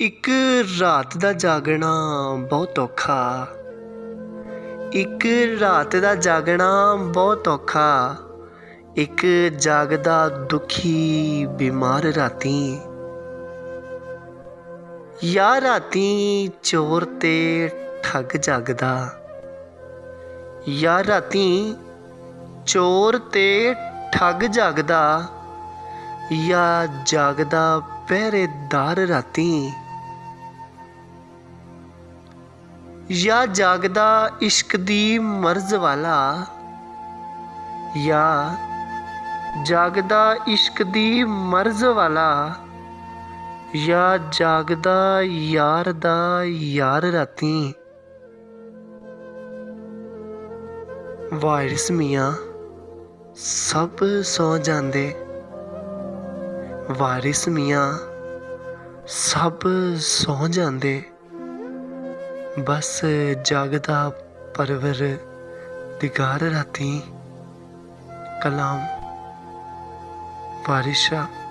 ਇੱਕ ਰਾਤ ਦਾ ਜਾਗਣਾ ਬਹੁਤ ਔਖਾ। ਇੱਕ ਰਾਤ ਦਾ ਜਾਗਣਾ ਬਹੁਤ ਔਖਾ। ਇੱਕ ਜਾਗਦਾ ਦੁਖੀ ਬਿਮਾਰ ਰਾਤੀ। ਯਾ ਰਾਤੀ ਚੋਰ ਤੇ ਠੱਗ ਜਾਗਦਾ। ਯਾ ਰਾਤੀ ਚੋਰ ਤੇ ਠੱਗ ਜਾਗਦਾ। ਯਾ ਜਾਗਦਾ ਪਹਿਰੇਦਾਰ ਰਾਤੀ। या जागदा इश्क दी मर्ज वाला। या जागदा इश्क दी मर्ज वाला। या जागदा यार दा यार राती। वारिस मियाँ सब सौ जांदे। वारिस मियाँ सब सौ जांदे। बस जागदा परवर दिगार राती। कलाम वारिस शाह।